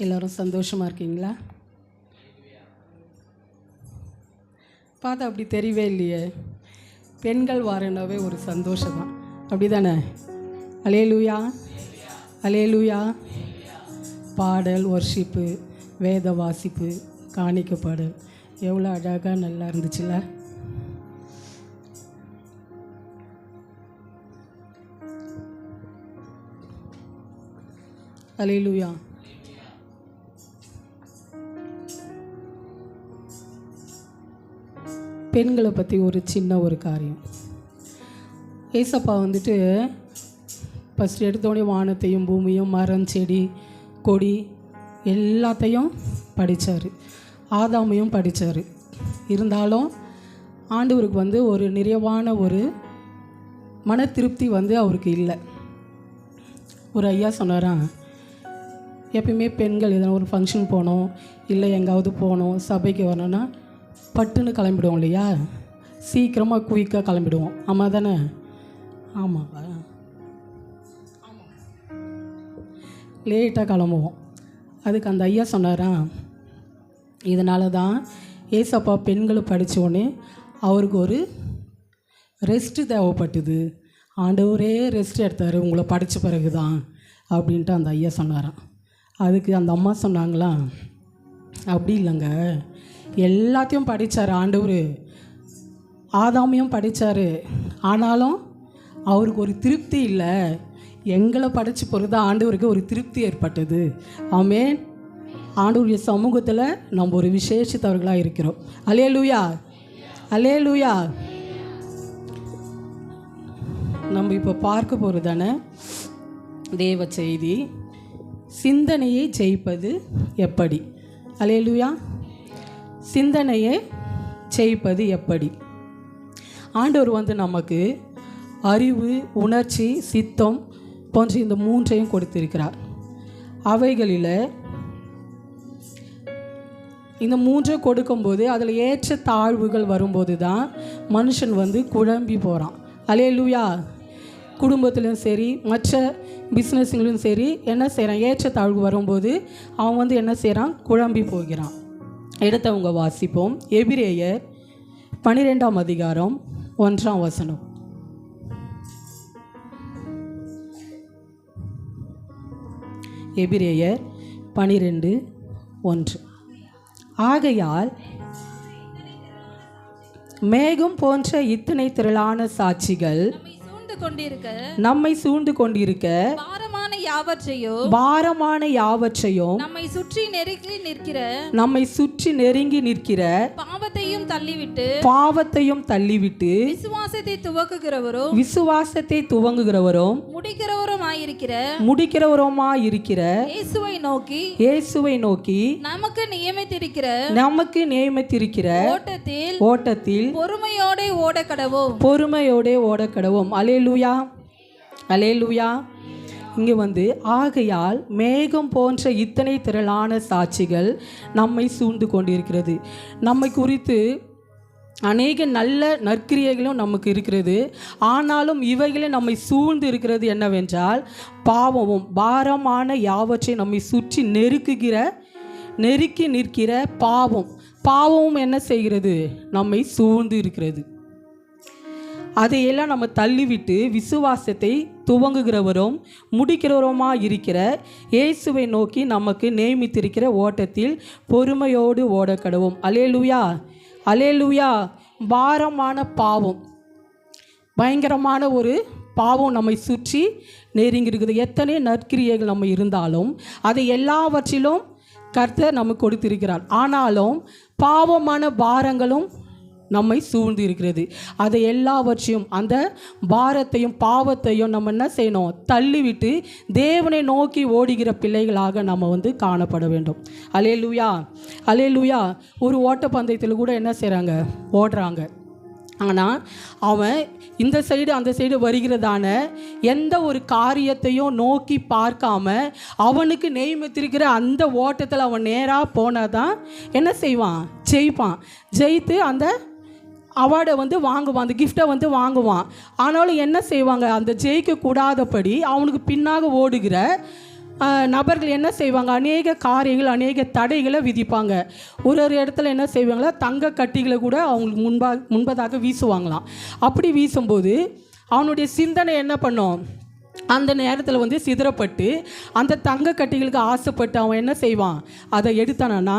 எல்லோரும் சந்தோஷமாக இருக்கீங்களா? பார்த்தா அப்படி தெரியவே இல்லையே. பெண்கள் வாரனாவே ஒரு சந்தோஷம் தான், அப்படி தானே? அல்லேலூயா, அல்லேலூயா. பாடல், வர்ஷிப்பு, வேத வாசிப்பு, காணிக்க பாடல் எவ்வளோ அழகாக நல்லா இருந்துச்சுல்ல? அல்லேலூயா. பெண்களை பற்றி ஒரு சின்ன ஒரு காரியம். ஏசப்பா வந்துட்டு ஃபஸ்ட் எடுத்தோடனே வானத்தையும் பூமியும் மரம் செடி கொடி எல்லாத்தையும் படித்தார், ஆதாமையும் படித்தார். இருந்தாலும் ஆண்டவருக்கு வந்து ஒரு நிறைவான ஒரு மன திருப்தி வந்து அவருக்கு இல்லை. ஒரு ஐயா சொன்னாராம், எப்பயுமே பெண்கள் எதனா ஒரு ஃபங்க்ஷன் போனோம், இல்லை எங்காவது போனோம், சபைக்கு வரணும்னா பட்டுன்னு கிளம்பிடுவோம் இல்லையா? சீக்கிரமாக குயிக்காக கிளம்பிடுவோம். ஆமாம் தானே? ஆமாப்பா, லேட்டாக கிளம்புவோம். அதுக்கு அந்த ஐயா சொன்னாராம், இதனால தான் ஏசப்பா பெண்களை படித்தோடனே அவருக்கு ஒரு ரெஸ்ட்டு தேவைப்பட்டுது. ஆண்டவரே ரெஸ்ட் எடுத்தார் உங்களை படித்த பிறகு தான் அப்படின்ட்டு அந்த ஐயா சொன்னாராம். அதுக்கு அந்த அம்மா சொன்னாங்களா, அப்படி இல்லைங்க, எல்லாத்தையும் படித்தார் ஆண்டவர், ஆதாமையும் படித்தார், ஆனாலும் அவருக்கு ஒரு திருப்தி இல்லை. எங்களை படித்து பொறுத்து ஆண்டவருக்கு ஒரு திருப்தி ஏற்பட்டது. ஆமென். ஆண்டவருடைய சமூகத்தில் நம்ம ஒரு விசேஷித்தவர்களாக இருக்கிறோம். அல்லேலூயா, அல்லேலூயா. நம்ம இப்போ பார்க்க போகிறதான தேவ செய்தி, சிந்தனையை ஜெயிப்பது எப்படி. அல்லேலூயா. சிந்தனையை ஜெயிப்பது எப்படி? ஆண்டவர் வந்து நமக்கு அறிவு, உணர்ச்சி, சித்தம் போன்ற இந்த மூன்றையும் கொடுத்திருக்கிறார். அவைகளில் இந்த மூன்றை கொடுக்கும்போது அதில் ஏற்ற தாழ்வுகள் வரும்போது தான் மனுஷன் வந்து குழம்பி போகிறான். அல்லேலூயா. குடும்பத்திலும் சரி, மற்ற பிஸ்னஸ்லையும் சரி, என்ன செய்கிறான்? ஏற்ற தாழ்வு வரும்போது அவன் வந்து என்ன செய்கிறான்? குழம்பி போகிறான். எடுத்தவங்க வாசிப்போம். எபிரேயர் 12ஆம் அதிகாரம் 1ஆம் வசனம். எபிரேயர் 12:1. ஆகையால் மேகம் போன்ற இத்தனை திரளான சாட்சிகள் நம்மை சூழ்ந்து கொண்டிருக்க பாரமான யாவற்றையும் நம்மை சுற்றி நெருங்கி நிற்கிற பாவத்தையும் தள்ளிவிட்டு விசுவாசத்தை துவங்குகிறவரும் முடிக்கிறவருமாயிருக்கிற இயேசுவை நோக்கி நமக்கு நியமித்திருக்கிற ஓட்டத்தில் பொறுமையோடே ஓடக்கடவோம். அல்லேலூயா, அல்லேலூயா. இங்கே வந்து ஆகையால் மேகம் போன்ற இத்தனை திரளான சாட்சிகள் நம்மை சூழ்ந்து கொண்டிருக்கிறது. நம்மை குறித்து அநேக நல்ல நற்கிரியைகளும் நமக்கு இருக்கிறது. ஆனாலும் இவைகளே நம்மை சூழ்ந்து இருக்கிறது என்னவென்றால் பாவமும் பாரமான யாவற்றை நம்மை சுற்றி நெருக்கி நிற்கிற பாவமும் என்ன செய்கிறது? நம்மை சூழ்ந்து இருக்கிறது. அதையெல்லாம் நம்ம தள்ளிவிட்டு விசுவாசத்தை துவங்குகிறவரும் முடிக்கிறவருமாக இருக்கிற இயேசுவை நோக்கி நமக்கு நியமித்திருக்கிற ஓட்டத்தில் பொறுமையோடு ஓடக்கடவோம். அல்லேலூயா, அல்லேலூயா. பாரமான பாவம், பயங்கரமான ஒரு பாவம் நம்மை சுற்றி நெருங்கி இருக்குது. எத்தனை நற்கிரியைகள் நம்ம இருந்தாலும் அதை எல்லாவற்றிலும் கர்த்தர் நமக்கு கொடுத்திருக்கிறார். ஆனாலும் பாவமான பாரங்களும் நம்மை சூழ்ந்து இருக்கிறது. அதை எல்லாவற்றையும், அந்த பாரத்தையும் பாவத்தையும் நம்ம என்ன செய்யணும்? தள்ளிவிட்டு தேவனை நோக்கி ஓடுகிற பிள்ளைகளாக நம்ம வந்து காணப்பட வேண்டும். அல்லேலூயா, அல்லேலூயா. ஒரு ஓட்டப்பந்தயத்தில் கூட என்ன செய்கிறாங்க? ஓடுறாங்க. ஆனால் அவன் இந்த சைடு அந்த சைடு வருகிறதான எந்த ஒரு காரியத்தையும் நோக்கி பார்க்காம அவனுக்கு நியமித்திருக்கிற அந்த ஓட்டத்தில் அவன் நேராக போனால் தான் என்ன செய்வான்? ஜெயிப்பான். ஜெயித்து அந்த அவார்டை வந்து வாங்குவான், அந்த கிஃப்டை வந்து வாங்குவான். ஆனாலும் என்ன செய்வாங்க? அந்த ஜெயிக்கக்கூடாதபடி அவனுக்கு பின்னாக ஓடுகிற நபர்கள் என்ன செய்வாங்க, அநேக காரியங்கள் அநேக தடைகளை விதிப்பாங்க. ஒரு இடத்துல என்ன செய்வாங்களா, தங்க கட்டிகளை கூட அவங்களுக்கு முன்பதாக வீசுவாங்களாம். அப்படி வீசும்போது அவனுடைய சிந்தனை என்ன பண்ணும், அந்த நேரத்தில் சிதறப்பட்டு அந்த தங்க கட்டிகளுக்கு ஆசைப்பட்டு அவன் என்ன செய்வான், அதை எடுத்தானா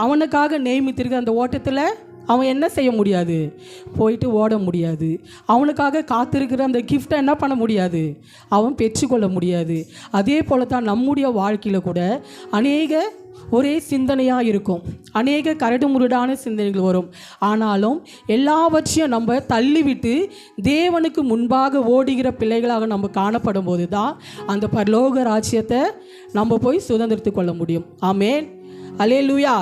அவனுக்காக நியமித்திருக்க அந்த ஓட்டத்தில் அவன் என்ன செய்ய முடியாது, போயிட்டு ஓட முடியாது. அவனுக்காக காத்திருக்கிற அந்த கிஃப்டை என்ன பண்ண முடியாது, அவன் பெற்றுக்கொள்ள முடியாது. அதே போல தான் நம்முடைய வாழ்க்கையில் கூட அநேக ஒரே சிந்தனையாக இருக்கும், அநேக கரடுமுரடான சிந்தனைகள் வரும். ஆனாலும் எல்லாவற்றையும் நம்ம தள்ளிவிட்டு தேவனுக்கு முன்பாக ஓடுகிற பிள்ளைகளாக நம்ம காணப்படும் போது தான் அந்த பரலோக ராஜ்யத்தை நம்ம போய் சுதந்திரத்து கொள்ள முடியும். ஆமேன், அல்லேலூயா,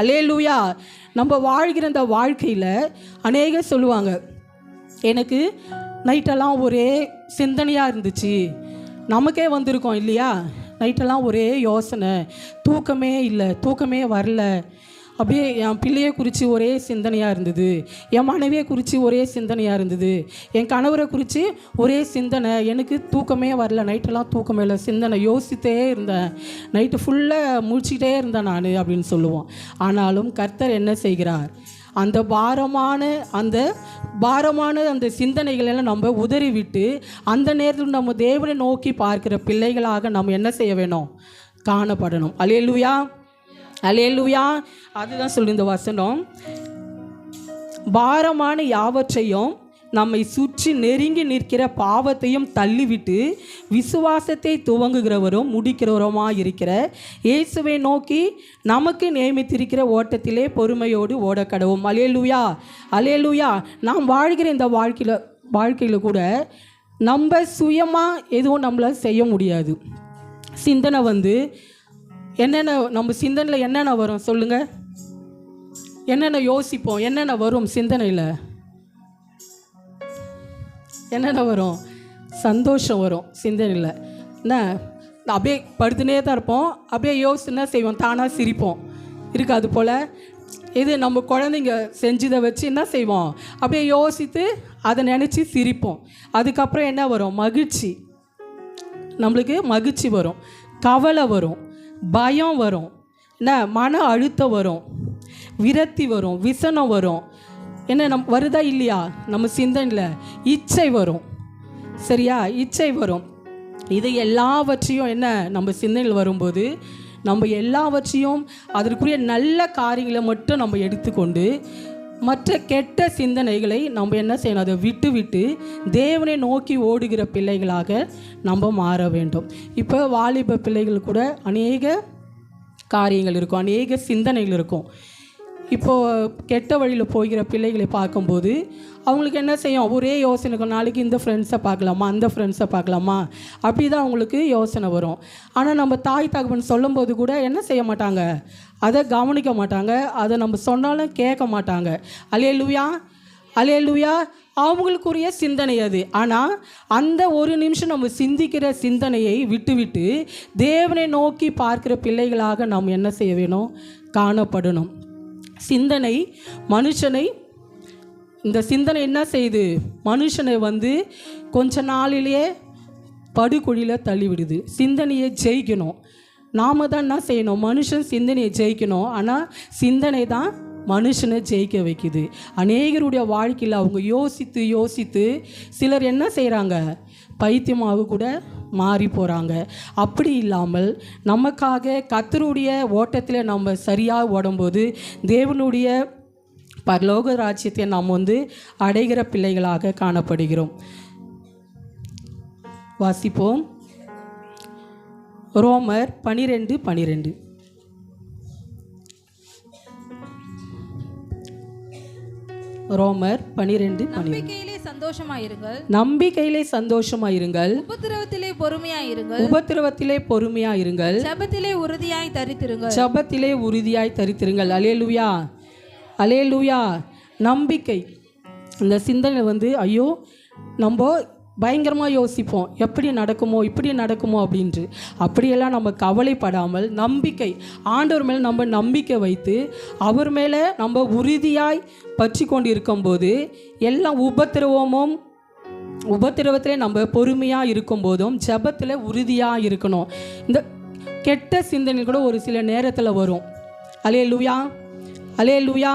அல்லேலூயா. நம்ம வாழ்கிற அந்த வாழ்க்கையில் அநேக சொல்லுவாங்க, எனக்கு நைட்டெல்லாம் ஒரே சிந்தனையாக இருந்துச்சு. நமக்கே வந்திருக்கோம் இல்லையா, நைட்டெல்லாம் ஒரே யோசனை, தூக்கமே இல்லை, தூக்கமே வரல. அப்படியே என் பிள்ளையை குறித்து ஒரே சிந்தனையாக இருந்தது, என் மனைவியை குறித்து ஒரே சிந்தனையாக இருந்தது, என் கணவரை குறித்து ஒரே சிந்தனை, எனக்கு தூக்கமே வரல, நைட்டெல்லாம் தூக்கமே இல்லை, சிந்தனை யோசித்தே இருந்தேன், நைட்டு ஃபுல்லாக முழிச்சிக்கிட்டே இருந்தேன் நான் அப்படின்னு சொல்லுவோம். ஆனாலும் கர்த்தர் என்ன செய்கிறார், அந்த பாரமான அந்த சிந்தனைகளெல்லாம் நம்ம உதறிவிட்டு அந்த நேரத்தில் நம்ம தேவனை நோக்கி பார்க்கிற பிள்ளைகளாக நம்ம என்ன செய்ய வேணும், காணப்படணும். அல்லேலூயா, அல்லேலூயா. அதுதான் சொல்லி இந்த வசனம், பாரமான யாவற்றையும் நம்மை சுற்றி நெருங்கி நிற்கிற பாவத்தையும் தள்ளிவிட்டு விசுவாசத்தை துவங்குகிறவரும் முடிக்கிறவருமாக இருக்கிற இயேசுவை நோக்கி நமக்கு நியமித்திருக்கிற ஓட்டத்திலே பொறுமையோடு ஓடக்கடவும். அல்லேலூயா, அல்லேலூயா. நாம் வாழ்கிற இந்த வாழ்க்கையில் கூட நம்ம சுயமாக எதுவும் நம்மளால் செய்ய முடியாது. சிந்தனை என்னென்ன நம்ம சிந்தனையில் என்னென்ன வரும் சொல்லுங்கள், என்னென்ன யோசிப்போம், என்னென்ன வரும் சிந்தனையில், என்னென்ன வரும், சந்தோஷம் வரும் சிந்தனையில். என்ன அப்படியே படுத்துனே தான் இருப்போம், அப்படியே யோசிச்சுன்னா செய்வோம், தானாக சிரிப்போம் இருக்காது போல். இது நம்ம குழந்தைங்க செஞ்சதை வச்சு என்ன செய்வோம், அப்படியே யோசித்து அதை நினச்சி சிரிப்போம். அதுக்கப்புறம் என்ன வரும், மகிழ்ச்சி, நம்மளுக்கு மகிழ்ச்சி வரும், கவலை வரும், பயம் வரும், என்ன மன அழுத்தம் வரும், விரக்தி வரும், விசனம் வரும், என்ன வருதா இல்லையா, நம்ம சிந்தனையில் இச்சை வரும். சரியா, இச்சை வரும். இது எல்லாவற்றையும் என்ன நம்ம சிந்தனையில் வரும்போது நம்ம எல்லாவற்றையும் அதற்குரிய நல்ல காரியங்களை மட்டும் நம்ம எடுத்துக்கொண்டு மற்ற கெட்ட சிந்தனைகளை நம்ம என்ன செய்யணும், அதை விட்டு தேவனை நோக்கி ஓடுகிற பிள்ளைகளாக நம்ம மாற வேண்டும். இப்போ வாலிப பிள்ளைகள் கூட அநேக காரியங்கள் இருக்கும், அநேக சிந்தனைகள் இருக்கும். இப்போது கெட்ட வழியில் போகிற பிள்ளைகளை பார்க்கும்போது அவங்களுக்கு என்ன செய்யும், ஒரே யோசனை இருக்கும், நாளைக்கு இந்த ஃப்ரெண்ட்ஸை பார்க்கலாமா, அந்த ஃப்ரெண்ட்ஸை பார்க்கலாமா, அப்படி தான் அவங்களுக்கு யோசனை வரும். ஆனால் நம்ம தாய் தகவன் சொல்லும்போது கூட என்ன செய்ய மாட்டாங்க, அதை கவனிக்க மாட்டாங்க, அதை நம்ம சொன்னாலும் கேட்க மாட்டாங்க. அல்லேலூயா, அல்லேலூயா. அவங்களுக்குரிய சிந்தனை அது. ஆனால் அந்த ஒரு நிமிஷம் நம்ம சிந்திக்கிற சிந்தனையை விட்டு தேவனை நோக்கி பார்க்கிற பிள்ளைகளாக நாம் என்ன செய்ய வேணும், காணப்படணும். சிந்தனை மனுஷனை, இந்த சிந்தனை என்ன செய்யுது, மனுஷனை கொஞ்ச நாளிலேயே படுகுழியில் தள்ளிவிடுது. சிந்தனையை ஜெயிக்கணும், நாம் தான் என்ன செய்யணும், மனுஷன் சிந்தனையை ஜெயிக்கணும். ஆனால் சிந்தனை தான் மனுஷனை ஜெயிக்க வைக்குது. அநேகருடைய வாழ்க்கையில் அவங்க யோசித்து சிலர் என்ன செய்கிறாங்க, பைத்தியமாக கூட மாறி போகிறாங்க. அப்படி இல்லாமல் நமக்காக கர்த்தருடைய ஓட்டத்தில் நம்ம சரியாக ஓடும்போது தேவனுடைய பரலோக ராஜ்யத்தை நாம் அடைகிற பிள்ளைகளாக காணப்படுகிறோம். வாசிப்போம். ரோமர் 12:12. ரோமர் 12:12. நம்பிக்கையிலே சந்தோஷமாயிருங்கள், உபத்திரவத்திலே பொறுமையாயிருங்கள், ஜெபத்திலே உறுதியாய் தரித்திருங்கள். அல்லேலூயா, அல்லேலூயா. நம்பிக்கை, இந்த சிந்தனை ஐயோ நம்ம பயங்கரமாக யோசிப்போம், எப்படி நடக்குமோ இப்படி நடக்குமோ அப்படின்ட்டு. அப்படியெல்லாம் நம்ம கவலைப்படாமல் நம்பிக்கை, ஆண்டவர் மேலே நம்ம நம்பிக்கை வைத்து அவர் மேலே நம்ம உறுதியாய் பற்றி கொண்டு இருக்கும்போது எல்லாம் உபத்திரவமும் உபத்திரவத்திலே நம்ம பொறுமையாக இருக்கும்போதும் ஜெபத்தில் உறுதியாக இருக்கணும். இந்த கெட்ட சிந்தனை கூட ஒரு சில நேரத்தில் வரும். அல்லேலூயா, அல்லேலூயா.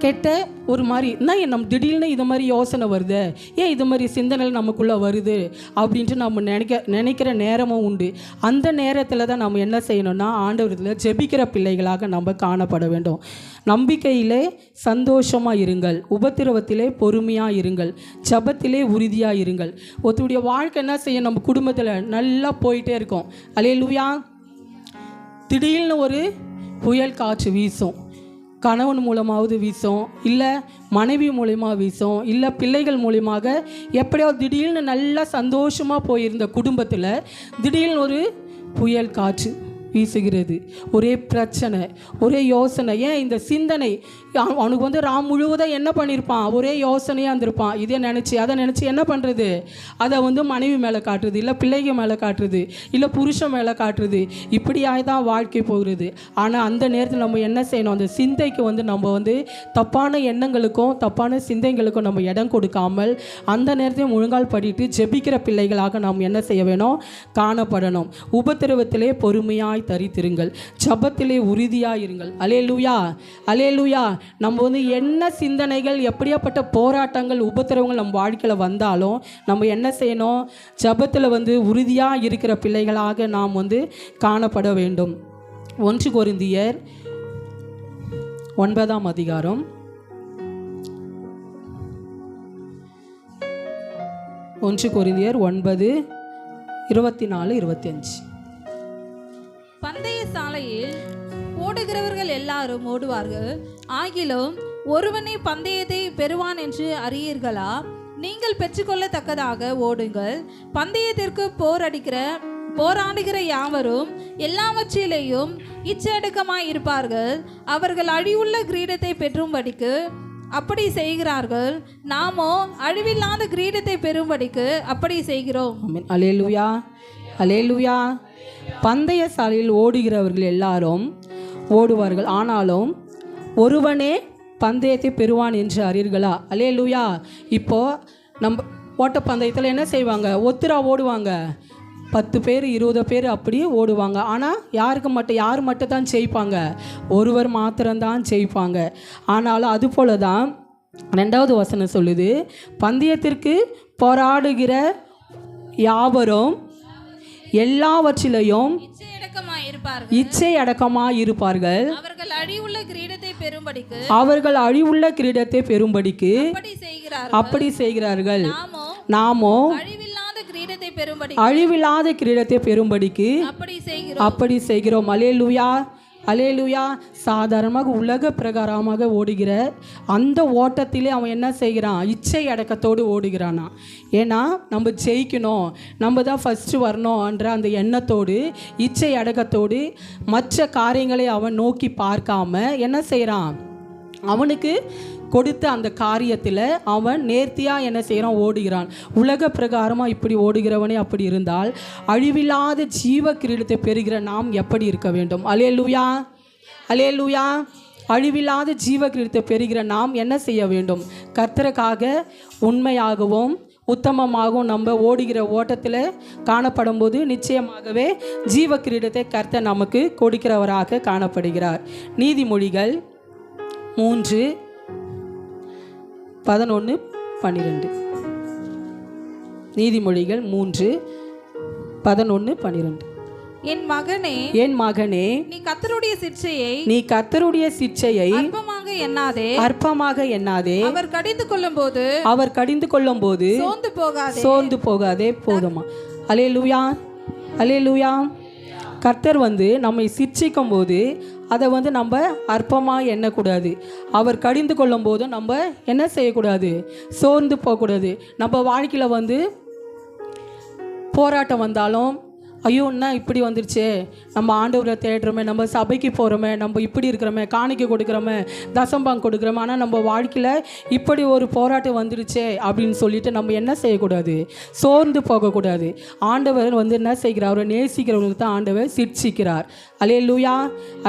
கெட்ட ஒரு மாதிரி என்ன நம்ம திடீர்னு இது மாதிரி யோசனை வருது, ஏன் இது மாதிரி சிந்தனை நமக்குள்ளே வருது அப்படின்ட்டு நம்ம நினைக்கிற நேரமும் உண்டு. அந்த நேரத்தில் தான் நம்ம என்ன செய்யணும்னா ஆண்டவரத்தில் ஜெபிக்கிற பிள்ளைகளாக நம்ம காணப்பட வேண்டும். நம்பிக்கையிலே சந்தோஷமாக இருங்கள், உபத்திரவத்திலே பொறுமையாக இருங்கள், ஜெபத்திலே உறுதியாக இருங்கள். ஒருத்தருடைய வாழ்க்கை என்ன செய்யும், நம்ம குடும்பத்தில் நல்லா போயிட்டே இருக்கும். அல்லேலூயா. திடீர்னு ஒரு புயல் காற்று வீசும், கணவன் மூலமாவது வீசும், இல்லை மனைவி மூலியமாக வீசும், இல்லை பிள்ளைகள் மூலியமாக எப்படியாவது திடீர்னு நல்லா சந்தோஷமாக போயிருந்த குடும்பத்தில் திடீர்னு ஒரு புயல் காற்று வீசுகிறது. ஒரே பிரச்சனை, ஒரே யோசனை. ஏன் இந்த சிந்தனை அவனுக்கு வந்து ராம் முழுவதும் என்ன பண்ணியிருப்பான், ஒரே யோசனையாக இருந்திருப்பான். இதை நினச்சி அதை நினச்சி என்ன பண்ணுறது, அதை வந்து மனைவி மேலே காட்டுறது, இல்லை பிள்ளைங்க மேலே காட்டுறது, இல்லை புருஷன் மேலே காட்டுறது. இப்படியாக தான் வாழ்க்கை போகிறது. ஆனால் அந்த நேரத்தில் நம்ம என்ன செய்யணும், அந்த சிந்தைக்கு வந்து நம்ம வந்து தப்பான எண்ணங்களுக்கும் தப்பான சிந்தைகளுக்கும் நம்ம இடம் கொடுக்காமல் அந்த நேரத்தையும் ஒழுங்கால் படிட்டு ஜெபிக்கிற பிள்ளைகளாக நாம் என்ன செய்ய வேணும், காணப்படணும். உபத்திரவத்திலே பொறுமையாய் தரித்திருங்கள், ஜெபத்திலே உறுதியாக இருங்கள். அல்லேலூயா, அல்லேலூயா. நம்ம வந்து என்ன சிந்தனைகள் எப்படியாப்பட்ட போராட்டங்கள் உபத்திரவங்கள் நம்ம வாழ்க்கையில் வந்தாலும் நம்ம என்ன செய்யணும், ஜெபத்தில் வந்து உறுதியாக இருக்கிற பிள்ளைகளாக நாம் வந்து காணப்பட வேண்டும். 1 கொரிந்தியர் 9ஆம் அதிகாரம் 1 கொரிந்தியர் 9:24-25. பந்தய சாலையில் ஓடுகிறவர்கள் எல்லாரும் ஓடுவார்கள், ஆகிலும் ஒருவனே பந்தயத்தை பெறுவான் என்று அறியீர்களா? நீங்கள் பெற்றுக்கொள்ளத்தக்கதாக ஓடுங்கள். பந்தயத்திற்கு போராடுகிற யாவரும் எல்லாவற்றிலேயும் இச்சடக்கமாய் இருப்பார்கள். அவர்கள் அழிவுள்ள கிரீடத்தை பெற்றும்படிக்கு அப்படி செய்கிறார்கள், நாமோ அழிவில்லாத கிரீடத்தை பெறும்படிக்கு அப்படி செய்கிறோம். அல்லேலூயா, அல்லேலூயா. பந்தய சாலையில் ஓடுகிறவர்கள் எல்லாரும் ஓடுவார்கள், ஆனாலும் ஒருவனே பந்தயத்தை பெறுவான் என்று அறியீர்களா? அல்லேலூயா. இப்போது நம்ம ஓட்டப்பந்தயத்தில் என்ன செய்வாங்க, ஒத்துரா ஓடுவாங்க, 10 பேர் 20 பேர் அப்படி ஓடுவாங்க. ஆனால் யார் மட்டும் தான் ஜெயிப்பாங்க, ஒருவர் மாத்திரம்தான் ஜெயிப்பாங்க. ஆனாலும் அதுபோல தான் 2வது வசனம் சொல்லுது, பந்தயத்திற்கு போராடுகிற யாவரும் எல்லாவற்றிலையும் இச்சை அடக்கமாய் இருப்பார்கள். அவர்கள் அழிவுள்ள கிரீடத்தை பெறும்படிக்கு அப்படி செய்கிறார்கள், நாமோ அழிவில்லாத கிரீடத்தை பெறும்படிக்கு அப்படி செய்கிறோம். அல்லேலூயா, அல்லேலூயா. சாதாரணமாக உலக பிரகாரமாக ஓடுகிற அந்த ஓட்டத்திலே அவன் என்ன செய்கிறான், இச்சை அடக்கத்தோடு ஓடுகிறானா. ஏன்னா நம்ம ஜெயிக்கணும், நம்ம தான் ஃபஸ்ட்டு வரணும்ன்ற அந்த எண்ணத்தோடு இச்சை அடக்கத்தோடு மற்ற காரியங்களை அவன் நோக்கி பார்க்காம என்ன செய்கிறான், அவனுக்கு கொடுத்த அந்த காரியத்தில் அவன் நேர்த்தியாக என்ன செய்கிறான், ஓடுகிறான். உலக பிரகாரமாக இப்படி ஓடுகிறவனே அப்படி இருந்தால் அழிவில்லாத ஜீவ கிரீடத்தை பெறுகிற நாம் எப்படி இருக்க வேண்டும்? அல்லேலூயா, அல்லேலூயா. அழிவில்லாத ஜீவ கிரீடத்தை பெறுகிற நாம் என்ன செய்ய வேண்டும், கர்த்தருக்காக உண்மையாகவும் உத்தமமாகவும் நம்ம ஓடுகிற ஓட்டத்தில் காணப்படும் போது நிச்சயமாகவே ஜீவ கிரீடத்தை கர்த்தர் நமக்கு கொடுக்கிறவராக காணப்படுகிறார். நீதிமொழிகள் 3:11-12. நீதிமொழிகள் 3:11-12. என் மகனே, நீ கர்த்தருடைய சிட்சையை அற்பமாக எண்ணாதே. அவர் கடிந்து கொள்ளும்போது சோர்ந்து போகாதே. போதுமா? அல்லேலூயா, அல்லேலூயா. கர்த்தர் வந்து நம்மை சிட்சிக்கும் போது அதை வந்து நம்ம அற்பமாக எண்ணக்கூடாது. அவர் கடிந்து கொள்ளும் போதும் நம்ம என்ன செய்யக்கூடாது, சோர்ந்து போகக்கூடாது. நம்ம வாழ்க்கையில் வந்து போராட்டம் வந்தாலும் ஐயோ என்ன இப்படி வந்துருச்சே, நம்ம ஆண்டவரை தேடுறோமே, நம்ம சபைக்கு போகிறோமே, நம்ம இப்படி இருக்கிறோமே, காணிக்கை கொடுக்குறோமே, தசம்பாங்க கொடுக்குறோமே, ஆனால் நம்ம வாழ்க்கையில் இப்படி ஒரு போராட்டம் வந்துருச்சே அப்படின்னு சொல்லிட்டு நம்ம என்ன செய்யக்கூடாது, சோர்ந்து போகக்கூடாது. ஆண்டவர் வந்து என்ன செய்கிறார், அவரை நேசிக்கிறவங்களுக்கு தான் ஆண்டவர் சிட்சிக்கிறார். அல்லேலூயா,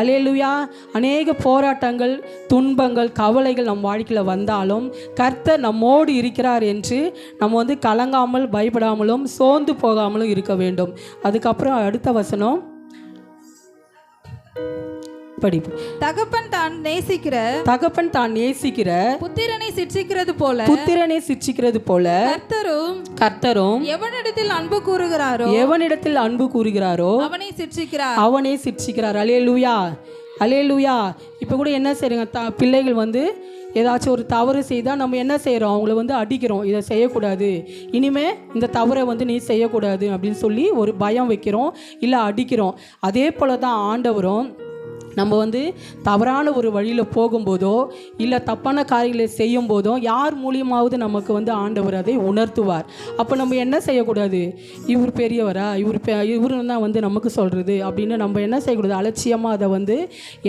அல்லேலூயா. அநேக போராட்டங்கள், துன்பங்கள், கவலைகள் நம் வாழ்க்கையில் வந்தாலும் கர்த்தர் நம்மோடு இருக்கிறார் என்று நம்ம வந்து கலங்காமல் பயப்படாமலும் சோர்ந்து போகாமலும் இருக்க வேண்டும். அதுக்கப்புறம் அடுத்த வசனம் படிப்பு. தகப்பன் தான் நேசிக்கிற புத்திரனை சிட்சிக்கிறது போல கர்த்தரும் எவனிடத்தில் அன்பு கூறுகிறாரோ அவனை சிட்சிக்கிறார். அல்லேலூயா, அல்லேலூயா. இப்போ கூட என்ன செய்யுங்க, பிள்ளைகள் வந்து ஏதாச்சும் ஒரு தவறு செய்தால் நம்ம என்ன செய்கிறோம், அவங்கள வந்து அடிக்கிறோம், இதை செய்யக்கூடாது, இனிமேல் இந்த தவறை வந்து நீ செய்யக்கூடாது அப்படின்னு சொல்லி ஒரு பயம் வைக்கிறோம், இல்லை அடிக்கிறோம். அதே போல் தான் ஆண்டவரும் நம்ம வந்து தவறான ஒரு வழியில் போகும்போதோ இல்லை தப்பான காரியங்களை செய்யும் போதோ யார் மூலியமாவது நமக்கு வந்து ஆண்டவர் அதை உணர்த்துவார். அப்போ நம்ம என்ன செய்யக்கூடாது, இவர் பெரியவரா, இவர் தான் வந்து நமக்கு சொல்கிறது அப்படின்னு நம்ம என்ன செய்யக்கூடாது, அலட்சியமாக அதை வந்து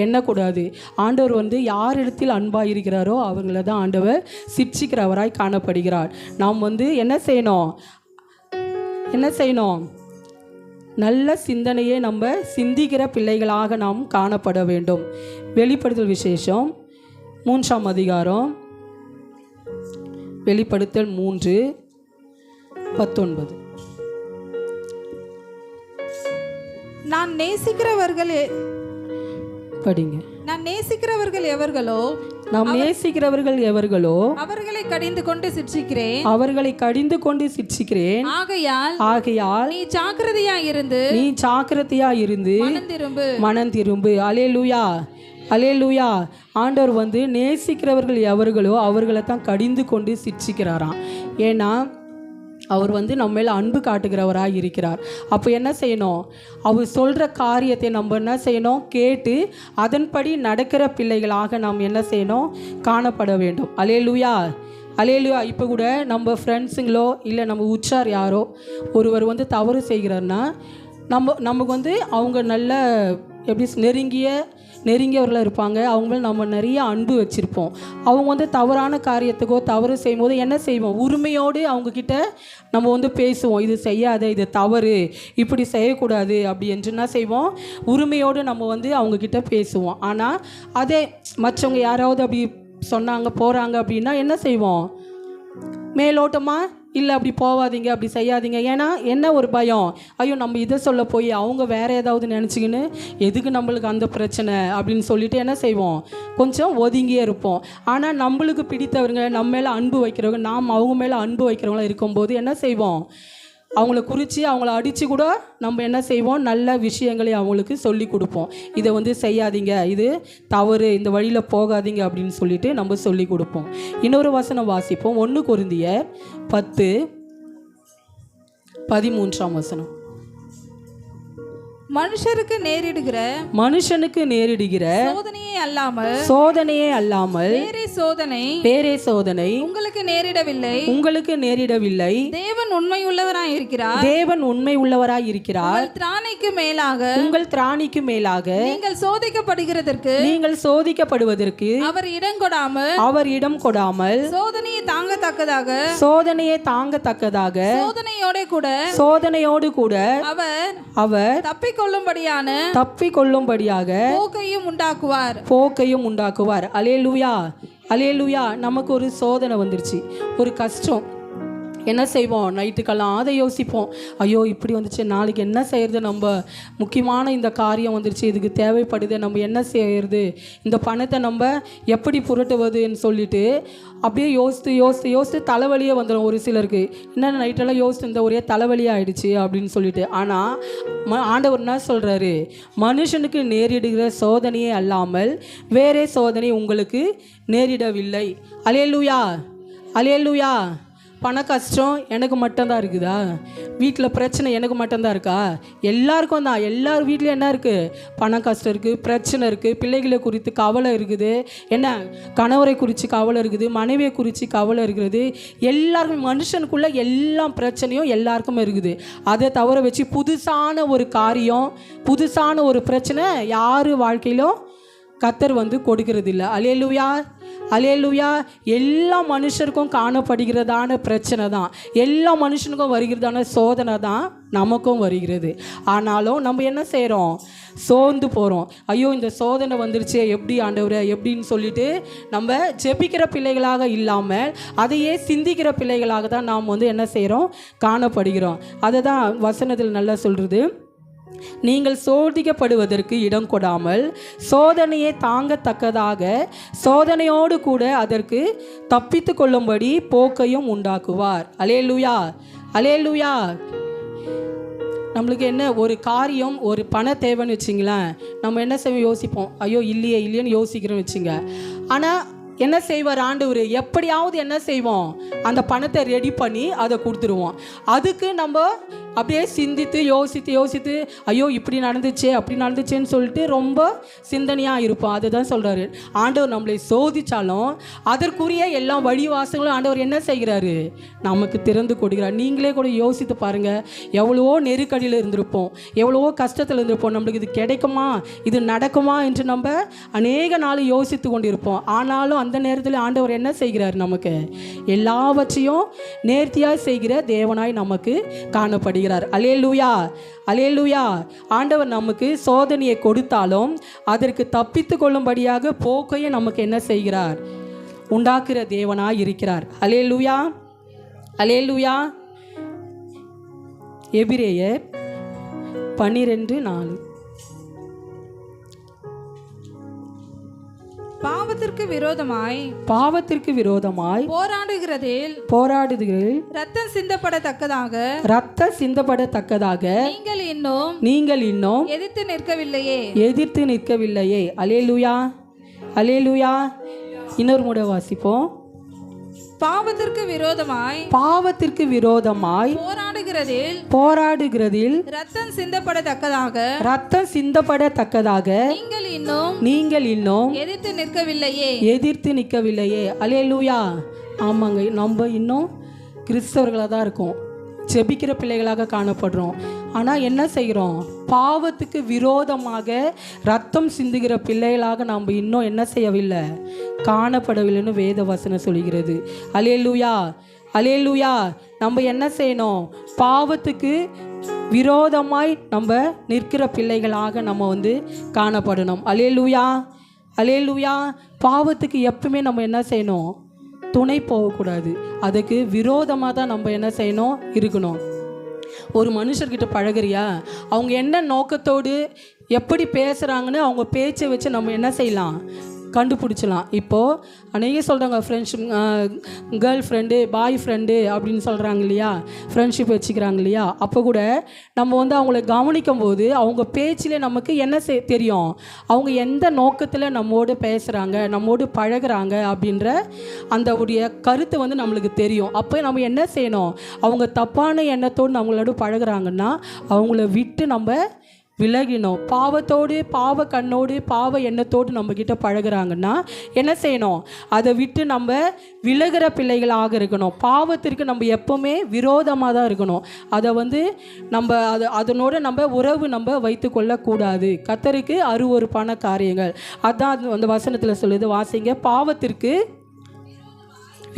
எண்ணக்கூடாது. ஆண்டவர் வந்து யாரிடத்தில் அன்பாக இருக்கிறாரோ அவங்கள தான் ஆண்டவர் சிட்சிக்கிறவராய் காணப்படுகிறார். நாம் வந்து என்ன செய்யணும், நல்ல சிந்தனையை நம்ம சிந்திக்கிற பிள்ளைகளாக நாம் காணப்பட வேண்டும். வெளிப்படுத்தல் விசேஷம் 3ஆம் அதிகாரம், வெளிப்படுத்தல் 3:19. நான் நேசிக்கிறவர்கள் படிங்க. நான் நேசிக்கிறவர்கள் எவர்களோ அவர்களை கடிந்து கொண்டு சிட்சிக்கிறேன். ஆகையால் நீ ஜாக்கிரதையா இருந்து மனம் திரும்பு. அல்லேலூயா, அல்லேலூயா. ஆண்டவர் வந்து நேசிக்கிறவர்கள் எவர்களோ அவர்களை தான் கடிந்து கொண்டு சிட்சிக்கிறாராம். ஏன்னா அவர் வந்து நம்ம மேலே அன்பு காட்டுகிறவராக இருக்கிறார். அப்போ என்ன செய்யணும், அவர் சொல்கிற காரியத்தை நம்ம என்ன செய்யணும், கேட்டு அதன்படி நடக்கிற பிள்ளைகளாக நாம் என்ன செய்யணும், காணப்பட வேண்டும். அல்லேலூயா, அல்லேலூயா. இப்போ கூட நம்ம ஃப்ரெண்ட்ஸுங்களோ இல்லை நம்ம உற்றார் யாரோ ஒருவர் வந்து தவறு செய்கிறார்னா நமக்கு வந்து அவங்க நல்ல எப்படி நெருங்கியவர்களாக இருப்பாங்க, அவங்க நம்ம நிறைய அன்பு வச்சுருப்போம். அவங்க வந்து தவறான காரியத்துக்கோ தவறு செய்யும்போது என்ன செய்வோம், உரிமையோடு அவங்கக்கிட்ட நம்ம வந்து பேசுவோம், இது செய்யாத, இது தவறு, இப்படி செய்யக்கூடாது அப்படி என்று என்ன செய்வோம், உரிமையோடு நம்ம வந்து அவங்கக்கிட்ட பேசுவோம். ஆனால் அதே மற்றவங்க யாராவது அப்படி சொன்னாங்க போகிறாங்க அப்படின்னா என்ன செய்வோம், மேலோட்டமாக இல்லை அப்படி போகாதீங்க, அப்படி செய்யாதீங்க. ஏன்னா என்ன ஒரு பயம், ஐயோ நம்ம இதை சொல்ல போய் அவங்க வேறு ஏதாவது நினச்சிக்கின்னு எதுக்கு நம்மளுக்கு அந்த பிரச்சனை அப்படின்னு சொல்லிட்டு என்ன செய்வோம், கொஞ்சம் ஒதுங்கியே இருப்போம். ஆனால் நம்மளுக்கு பிடித்தவங்க, நம்ம மேலே அன்பு வைக்கிறவங்க, நாம் அவங்க மேலே அன்பு வைக்கிறவங்களாம் இருக்கும்போது என்ன செய்வோம், அவங்கள குறித்து அவங்கள அடித்து கூட நம்ம என்ன செய்வோம், நல்ல விஷயங்களை அவங்களுக்கு சொல்லி கொடுப்போம். இதை வந்து செய்யாதீங்க, இது தவறு, இந்த வழியில் போகாதீங்க அப்படின்னு சொல்லிட்டு நம்ம சொல்லி கொடுப்போம். இன்னொரு வசனம் வாசிப்போம், 1 கொரிந்தியர் 10:13 வசனம். மனுஷனுக்கு நேரிடுகிற சோதனையே அல்லாமல் வேறே சோதனை உங்களுக்கு நேரிடவில்லை. தேவன் உண்மை உள்ளவராய் இருக்கிறார். உங்கள் திராணிக்கு மேலாக நீங்கள் சோதிக்கப்படுவதற்கு அவர் இடம் கொடாமல் சோதனையை தாங்கத்தக்கதாக சோதனையோடு கூட அவர் தப்பிக்கொள்ளும்படியாக போக்கையும் உண்டாக்குவார். அல்லேலூயா, அல்லேலூயா. நமக்கு ஒரு சோதனை வந்துருச்சு, ஒரு கஷ்டம், என்ன செய்வோம், நைட்டுக்கெல்லாம் அதை யோசிப்போம், ஐயோ இப்படி வந்துச்சு, நாளைக்கு என்ன செய்கிறது, நம்ம முக்கியமான இந்த காரியம் வந்துருச்சு, இதுக்கு தேவைப்படுது, நம்ம என்ன செய்கிறது, இந்த பணத்தை நம்ம எப்படி புரட்டுவதுன்னு சொல்லிட்டு அப்படியே யோசித்து தலைவலியே வந்துடும். ஒரு சிலருக்கு என்னென்ன நைட்டெல்லாம் யோசித்து இந்த ஒரே தலைவலியாக ஆயிடுச்சு அப்படின்னு சொல்லிட்டு. ஆனால் ஆண்டவர் என்ன சொல்கிறாரு, மனுஷனுக்கு நேரிடுகிற சோதனையே அல்லாமல் வேறே சோதனை உங்களுக்கு நேரிடவில்லை. அல்லேலூயா, அல்லேலூயா. பண கஷ்டம் எனக்கு மட்டும்தான் இருக்குதா? வீட்டில் பிரச்சனை எனக்கு மட்டும்தான் இருக்கா? எல்லாருக்கும் தான். எல்லார் வீட்லேயும் என்ன இருக்குது? பண கஷ்டம் இருக்குது, பிரச்சனை இருக்குது, பிள்ளைகளை குறித்து கவலை இருக்குது, என்ன கணவரை குறித்து கவலை இருக்குது, மனைவியை குறித்து கவலை இருக்கிறது. எல்லாருக்கும் மனுஷனுக்குள்ளே எல்லா பிரச்சனையும் எல்லாருக்குமே இருக்குது. அதை தவிர வச்சு புதுசான ஒரு காரியம், புதுசான ஒரு பிரச்சனை யார் வாழ்க்கையிலும் கர்த்தர் வந்து கொடுக்கறது இல்லை. அல்லேலூயா, அல்லேலூயா. எல்லா மனுஷருக்கும் காணப்படுகிறதான பிரச்சனை தான், எல்லா மனுஷனுக்கும் வருகிறதான சோதனை தான் நமக்கும் வருகிறது. ஆனாலும் நம்ம என்ன செய்கிறோம்? சோர்ந்து போகிறோம். ஐயோ இந்த சோதனை வந்துருச்சு, எப்படி ஆண்டவரே எப்படின்னு சொல்லிட்டு நம்ம ஜெபிக்கிற பிள்ளைகளாக இல்லாமல் அதையே சிந்திக்கிற பிள்ளைகளாக தான் நாம் வந்து என்ன செய்கிறோம்? காணப்படுகிறோம். அதை தான் வசனத்தில் நல்லா சொல்கிறது. நீங்கள் சோதிக்கப்படுவதற்கு இடம் கொடாமல் சோதனையை தாங்கத்தக்கதாக சோதனையோடு கூட அதற்கு தப்பித்து கொள்ளும்படி போக்கையும் உண்டாக்குவார். அல்லேலூயா, அல்லேலூயா. நம்மளுக்கு என்ன ஒரு காரியம், ஒரு பண தேவைன்னு வச்சிங்களேன், நம்ம என்ன செய்வோம்? யோசிப்போம். ஐயோ இல்லையே இல்லையேன்னு யோசிக்கிறோன்னு வச்சுங்க. ஆனால் என்ன செய்வார் ஆண்டவர்? எப்படியாவது என்ன செய்வோம்? அந்த பணத்தை ரெடி பண்ணி அதை கொடுத்துருவோம். அதுக்கு நம்ம அப்படியே சிந்தித்து யோசித்து ஐயோ இப்படி நடந்துச்சே அப்படி நடந்துச்சேன்னு சொல்லிட்டு ரொம்ப சிந்தனையாக இருப்போம். அதுதான் சொல்கிறாரு ஆண்டவர். நம்மளை சோதித்தாலும் அதற்குரிய எல்லா வழிவாசங்களும் ஆண்டவர் என்ன செய்கிறாரு? நமக்கு திறந்து கொடுக்கிறார். நீங்களே கூட யோசித்து பாருங்கள். எவ்வளவோ நெருக்கடியில் இருந்திருப்போம், எவ்வளவோ கஷ்டத்தில் இருந்திருப்போம். நம்மளுக்கு இது கிடைக்குமா, இது நடக்குமா என்று நம்ம அநேக நாள் யோசித்து கொண்டு இருப்போம். ஆனாலும் அந்த நேரத்தில் ஆண்டவர் என்ன செய்கிறார்? நமக்கு எல்லாவற்றையும் நேர்த்தியாக செய்கிற தேவனாய் நமக்கு காணப்படுகிறார். அல்லேலூயா, அல்லேலூயா. ஆண்டவர் நமக்கு சோதனையை கொடுத்தாலும் அதற்கு தப்பித்து கொள்ளும்படியாக போக்கையை நமக்கு என்ன செய்கிறார்? உண்டாக்குற தேவனாய் இருக்கிறார். அல்லேலூயா, அல்லேலூயா. எபிரேயர் 12:4. பாவத்திற்கு விரோதமாய் போராடுகிறதில் ரத்தம் சிந்தப்படத்தக்கதாக நீங்கள் இன்னும் எதிர்த்து நிற்கவில்லையே. அல்லேலூயா, அல்லேலூயா. இன்னொரு முறை வாசிப்போம். பாவத்திற்கு விரோதமாய் போராடுகிறதில் ரத்தம் சிந்தப்படத்தக்கதாக நீங்கள் இன்னும் எதிர்த்து நிற்கவில்லையே. அல்லேலூயா. ஆமாங்க, நம்ம இன்னும் கிறிஸ்தவர்களாக தான் இருக்கோம், ஜெபிக்கிற பிள்ளைகளாக காணப்படுறோம். ஆனால் என்ன செய்கிறோம்? பாவத்துக்கு விரோதமாக ரத்தம் சிந்துகிற பிள்ளைகளாக நாம் இன்னும் என்ன செய்யவில்லை? காணப்படவில்லைன்னு வேத வசனம் சொல்கிறது. அல்லேலூயா, அல்லேலூயா. நம்ம என்ன செய்யணும்? பாவத்துக்கு விரோதமாய் நம்ம நிற்கிற பிள்ளைகளாக நம்ம வந்து காணப்படணும். அல்லேலூயா, அல்லேலூயா. பாவத்துக்கு எப்பவுமே நம்ம என்ன செய்யணும்? துணை போகக்கூடாது. அதுக்கு விரோதமாக தான் நம்ம என்ன செய்யணும்? இருக்கணும். ஒரு மனுஷர்கிட்ட பழகுறியா, அவங்க என்ன நோக்கத்தோடு எப்படி பேசுகிறாங்கன்னு அவங்க பேச்சை வச்சு நம்ம என்ன செய்யலாம்? கண்டுபிடிச்சலாம். இப்போது அநேக சொல்கிறாங்க friendship, girl friend, boy friend அப்படின்னு சொல்கிறாங்க இல்லையா, ஃப்ரெண்ட்ஷிப் வச்சுக்கிறாங்க இல்லையா. அப்போ கூட நம்ம வந்து அவங்கள கவனிக்கும் போது அவங்க பேச்சில் நமக்கு என்ன தெரியும்? அவங்க எந்த நோக்கத்தில் நம்மோடு பேசுகிறாங்க, நம்மோடு பழகுறாங்க அப்படின்ற அந்த உடைய கருத்து வந்து நம்மளுக்கு தெரியும். அப்போ நம்ம என்ன செய்யணும்? அவங்க தப்பான எண்ணத்தோடு நம்மளோட பழகுறாங்கன்னா அவங்கள விட்டு நம்ம விலகினோம். பாவத்தோடு, பாவ கண்ணோடு, பாவ எண்ணத்தோடு நம்மக்கிட்ட பழகுறாங்கன்னா என்ன செய்யணும்? அதை விட்டு நம்ம விலகிற பிள்ளைகளாக இருக்கணும். பாவத்திற்கு நம்ம எப்போவுமே விரோதமாக தான் இருக்கணும். அதை வந்து நம்ம அதனோட நம்ம உறவு நம்ம வைத்து கொள்ளக்கூடாது. கர்த்தருக்கு அருவருப்பான காரியங்கள். அதான் அந்த வசனத்தில் சொல்லுது, வாசிங்க. பாவத்திற்கு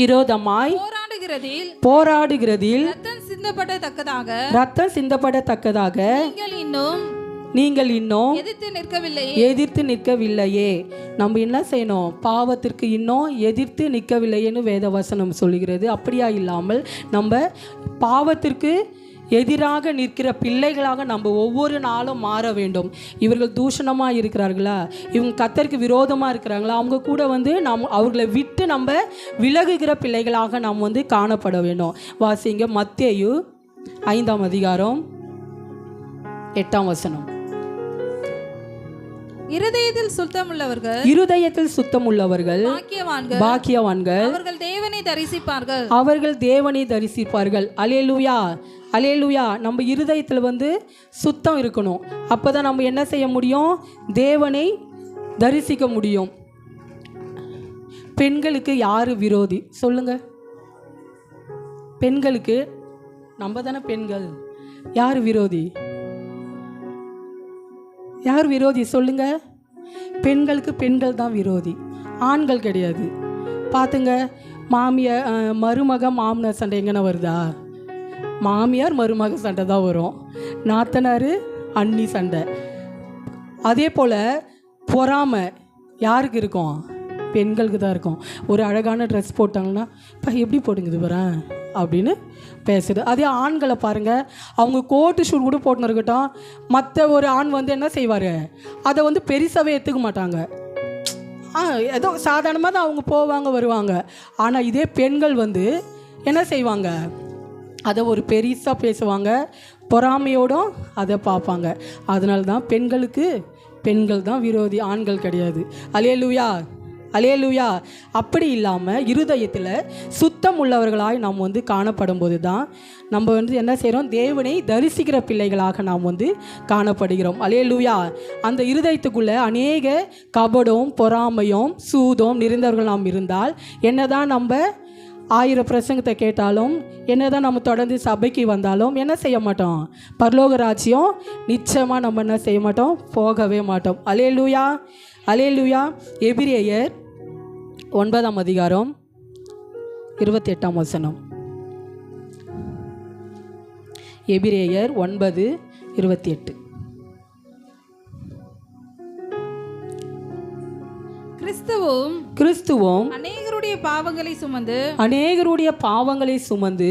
விரோதமாய் போராடுகிறதில் ரத்தம் சிந்தப்படத்தக்கதாக நீங்கள் இன்னும் எதிர்த்து நிற்கவில்லையே. நம்ம என்ன செய்யணும்? பாவத்திற்கு இன்னும் எதிர்த்து நிற்கவில்லையேன்னு வேத வசனம் சொல்லுகிறது. அப்படியா இல்லாமல் நம்ம பாவத்திற்கு எதிராக நிற்கிற பிள்ளைகளாக நம்ம ஒவ்வொரு நாளும் மாற வேண்டும். இவர்கள் தூஷணமாக இருக்கிறார்களா, இவங்க கர்த்தருக்கு விரோதமாக இருக்கிறாங்களா, அவங்க கூட வந்து அவர்களை விட்டு நம்ம விலகுகிற பிள்ளைகளாக நாம் வந்து காணப்பட வேண்டும். வாசிங்க, மத்தேயு 5-ம் அதிகாரம் 8-ம் வசனம். இருதயத்தில் சுத்தமுள்ளவர்கள் இருதயத்தில் சுத்தமுள்ளவர்கள் பாக்கியவான்கள் பாக்கியவான்கள் அவர்கள் தேவனை தரிசிப்பார்கள் அவர்கள் தேவனை தரிசிப்பார்கள். அல்லேலூயா அல்லேலூயா. நம்ம இருதயத்தில் வந்து சுத்தம் இருக்கணும். அப்போ தான் நம்ம என்ன செய்ய முடியும்? தேவனை தரிசிக்க முடியும். பெண்களுக்கு யார் விரோதி சொல்லுங்க? பெண்களுக்கு நம்ம தானே பெண்கள். யார் விரோதி? யார் விரோதி சொல்லுங்க? பெண்களுக்கு பெண்கள் தான் விரோதி, ஆண்கள் கிடையாது. பார்த்துங்க, மருமக மாமனார் சண்டை எங்கன்னா வருதா? மாமியார் மருமக சண்டை தான் வரும். நாத்தனார் அண்ணி சண்டை. அதே போல் பொறாமை யாருக்கு இருக்கும்? பெண்களுக்கு தான் இருக்கும். ஒரு அழகான ட்ரெஸ் போட்டாங்கன்னா இப்போ எப்படி போடுங்குது வரேன் அப்படின்னு பேசுது. அதே ஆண்களை பாருங்கள், அவங்க கோட்டு ஷூட் கூட போட்டுன்னு இருக்கட்டும், மற்ற ஒரு ஆண் வந்து என்ன செய்வார்? அதை வந்து பெருசாகவே எடுத்துக்க மாட்டாங்க. ஏதோ சாதாரணமாக தான் அவங்க போவாங்க வருவாங்க. ஆனால் இதே பெண்கள் வந்து என்ன செய்வாங்க? அதை ஒரு பெருசாக பேசுவாங்க, பொறாமையோடும் அதை பார்ப்பாங்க. அதனால தான் பெண்களுக்கு பெண்கள் தான் விரோதி, ஆண்கள் கிடையாது. அல்லேலூயா அல்லேலூயா. அப்படி இல்லாமல் இருதயத்தில் சுத்தம் உள்ளவர்களாய் நாம் வந்து காணப்படும் போது தான் நம்ம வந்து என்ன செய்கிறோம்? தேவனை தரிசிக்கிற பிள்ளைகளாக நாம் வந்து காணப்படுகிறோம். அல்லேலூயா. அந்த இருதயத்துக்குள்ளே அநேக கபடும் பொறாமையும் சூதும் நிறைந்தவர்கள் நாம் இருந்தால் என்னதான் நம்ம 1000 பிரசங்கத்தை கேட்டாலும், என்னதான் நம்ம தொடர்ந்து சபைக்கு வந்தாலும் என்ன செய்ய மாட்டோம்? பரலோக ராஜ்யம் நிச்சயமாக நம்ம என்ன செய்ய மாட்டோம்? போகவே மாட்டோம். அல்லேலூயா அல்லேலூயா. எபிரேயர் 9ஆம் அதிகாரம் 28ஆம் வசனம். எபிரேயர் 9:28. கிறிஸ்துவும் அநேகருடைய பாவங்களை சுமந்து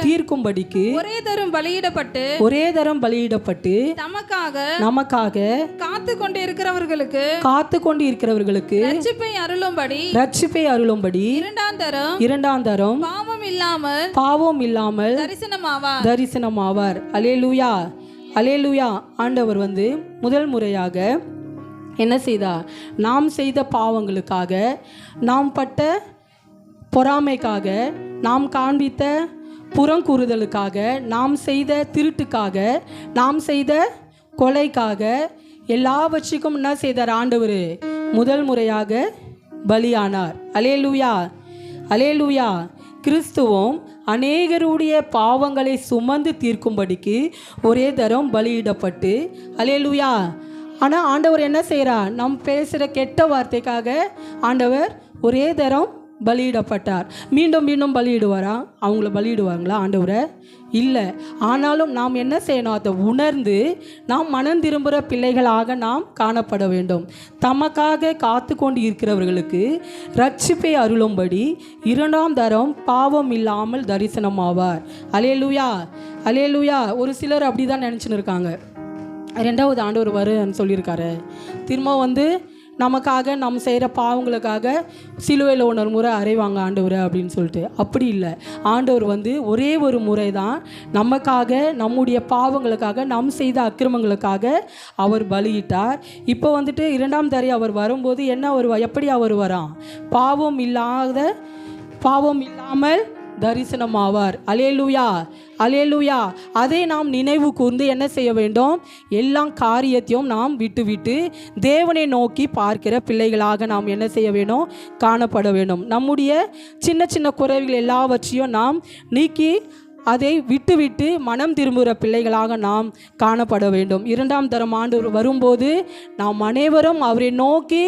தீர்க்கும்படிக்கு ஒரே தரம் பலியிடப்பட்டு நமக்காக காத்து கொண்டு இருக்கிறவர்களுக்கு ரட்சிப்பை அருளும்படி இரண்டாம் தரம் பாவம் இல்லாமல் தரிசனமாவார். அல்லேலூயா அல்லேலூயா. ஆண்டவர் வந்து முதல் முறையாக என்ன செய்தார்? நாம் செய்த பாவங்களுக்காக, நாம் பட்ட பொறாமைக்காக, நாம் காண்பித்த புறங்கூறுதலுக்காக, நாம் செய்த திருட்டுக்காக, நாம் செய்த கொலைக்காக, எல்லாவற்றுக்கும் என்ன செய்தார்? ஆண்டவர் முதல் முறையாக பலியானார். அல்லேலூயா அல்லேலூயா. கிறிஸ்துவும் அநேகருடைய பாவங்களை சுமந்து தீர்க்கும்படிக்கு ஒரே தரம் பலியிடப்பட்டு, அல்லேலூயா. ஆனால் ஆண்டவர் என்ன செய்கிறார்? நாம் பேசுகிற கெட்ட வார்த்தைக்காக ஆண்டவர் ஒரே தரம் பலியிடப்பட்டார். மீண்டும் மீண்டும் பலியிடுவாரா? அவங்கள பலியிடுவாங்களா ஆண்டவரை? இல்லை. ஆனாலும் நாம் என்ன செய்யணும்? அதை உணர்ந்து நாம் மனம் திரும்புகிற பிள்ளைகளாக நாம் காணப்பட வேண்டும். தமக்காக காத்து கொண்டு இருக்கிறவர்களுக்கு ரட்சிப்பை அருளும்படி இரண்டாம் தரம் பாவம் இல்லாமல் தரிசனமாவார். அல்லேலூயா அல்லேலூயா. ஒரு சிலர் அப்படி தான் நினச்சின்னு இருக்காங்க. 2வது ஆண்டவர் வருன்னு சொல்லியிருக்காரு. திரும்ப வந்து நமக்காக நம்ம செய்கிற பாவங்களுக்காக சிலுவையில் 1 முறை அறைவாங்க ஆண்டவர் அப்படின்னு சொல்லிட்டு. அப்படி இல்லை. ஆண்டவர் வந்து ஒரே ஒரு முறை தான் நமக்காக, நம்முடைய பாவங்களுக்காக, நம் செய்த அக்கிரமங்களுக்காக அவர் பலியிட்டார். இப்போ வந்துட்டு 2ஆம் தடவை அவர் வரும்போது எப்படி அவர் வரான்? பாவம் இல்லாமல் தரிசனமாவார். அல்லேலூயா அல்லேலூயா. அதை நாம் நினைவு கூர்ந்து என்ன செய்ய வேண்டும்? எல்லா காரியத்தையும் நாம் விட்டு தேவனை நோக்கி பார்க்கிற பிள்ளைகளாக நாம் என்ன செய்ய வேண்டும்? காணப்பட வேண்டும். நம்முடைய சின்ன சின்ன குறைகள் எல்லாவற்றையும் நாம் நீக்கி அதை விட்டு மனம் திரும்புகிற பிள்ளைகளாக நாம் காணப்பட வேண்டும். 2ஆம் தரம் ஆண்டவர் வரும்போது நாம் அனைவரும் அவரை நோக்கி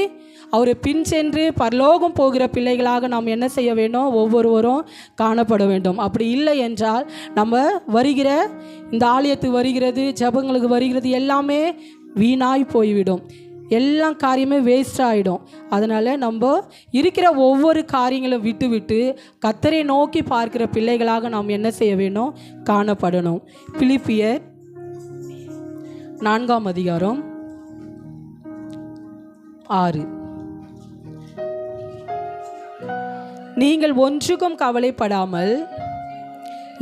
அவரை பின் சென்று பரலோகம் போகிற பிள்ளைகளாக நாம் என்ன செய்ய வேண்டும்? ஒவ்வொருவரும் காணப்பட வேண்டும். அப்படி இல்லை என்றால் நம்ம வருகிற இந்த ஆலயத்துக்கு வருகிறது, ஜபங்களுக்கு வருகிறது எல்லாமே வீணாய் போய்விடும். எல்லா காரியமே வேஸ்ட் ஆகிடும். அதனால் நம்ம இருக்கிற ஒவ்வொரு காரியங்களும் விட்டு கர்த்தரை நோக்கி பார்க்கிற பிள்ளைகளாக நாம் என்ன செய்ய வேணும்? காணப்படணும். பிலிப்பியர் 4ஆம் அதிகாரம் 6. நீங்கள் ஒன்றுக்கும் கவலைப்படாமல்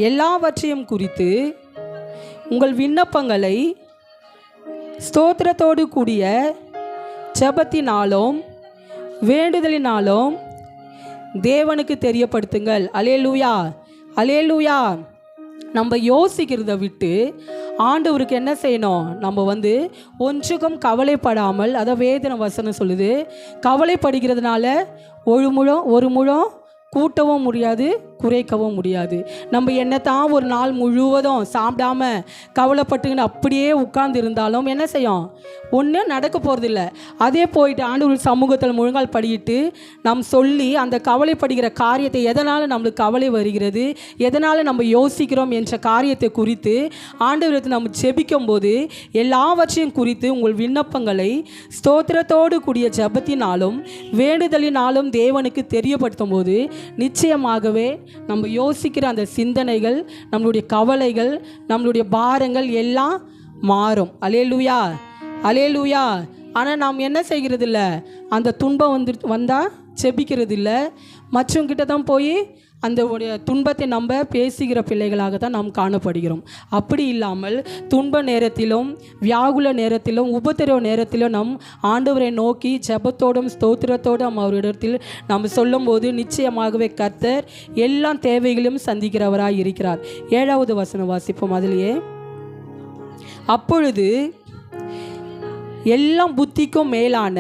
எல்லாவற்றையும் குறித்து உங்கள் விண்ணப்பங்களை ஸ்தோத்திரத்தோடு கூடிய ஜெபத்தினாலும் வேண்டுதலினாலும் தேவனுக்கு தெரியப்படுத்துங்கள். அல்லேலூயா, அல்லேலூயா. நம்ம யோசிக்கிறத விட்டு ஆண்டவருக்கு என்ன செய்யணும்? நம்ம ஒன்றுக்கும் கவலைப்படாமல், அதை வேதனை வசனம் சொல்லுது, கவலைப்படுகிறதுனால ஒரு முழம் கூட்டவும் முடியாது, குறைக்கவும் முடியாது. நம்ம என்னத்தான் ஒரு நாள் முழுவதும் சாப்பிடாம கவலைப்பட்டுக்கின்னு அப்படியே உட்கார்ந்து இருந்தாலும் என்ன செய்யும்? ஒன்றும் நடக்க போகிறதில்ல. அதே போயிட்டு ஆண்டவர் சமூகத்தில் முழங்கால் படிக்கிட்டு நாம் சொல்லி அந்த கவலைப்படுகிற காரியத்தை, எதனால் நம்மளுக்கு கவலை வருகிறது, எதனால் நம்ம யோசிக்கிறோம் என்ற காரியத்தை குறித்து ஆண்டவருக்கு நம்ம ஜெபிக்கும் போது எல்லாவற்றையும் குறித்து உங்கள் விண்ணப்பங்களை ஸ்தோத்திரத்தோடு கூடிய ஜெபத்தினாலும் வேண்டுதலினாலும் தேவனுக்கு தெரியப்படுத்தும் போது நிச்சயமாகவே நம்ம யோசிக்கிற அந்த சிந்தனைகள், நம்மளுடைய கவலைகள், நம்மளுடைய பாரங்கள் எல்லாம் மாறும். அல்லேலூயா, அல்லேலூயா. ஆனால் நாம் என்ன செய்கிறது இல்லை? அந்த துன்பம் வந்தால் செபிக்கிறது இல்லை. மற்றவங்கிட்ட தான் போய் அந்த துன்பத்தை நம்ம பேசுகிற பிள்ளைகளாக தான் நாம் காணப்படுகிறோம். அப்படி இல்லாமல் துன்ப நேரத்திலும் வியாகுல நேரத்திலும் உபத்திரவ நேரத்திலும் நம் ஆண்டவரை நோக்கி ஜெபத்தோடும் ஸ்தோத்திரத்தோடும் அவரிடத்தில் நாம் சொல்லும்போது நிச்சயமாகவே கர்த்தர் எல்லா தேவைகளையும் சந்திக்கிறவராய் இருக்கிறார். 7வது வசனம் வாசிப்போம். அதிலேயே, அப்பொழுது எல்லாம் புத்திக்கும் மேலான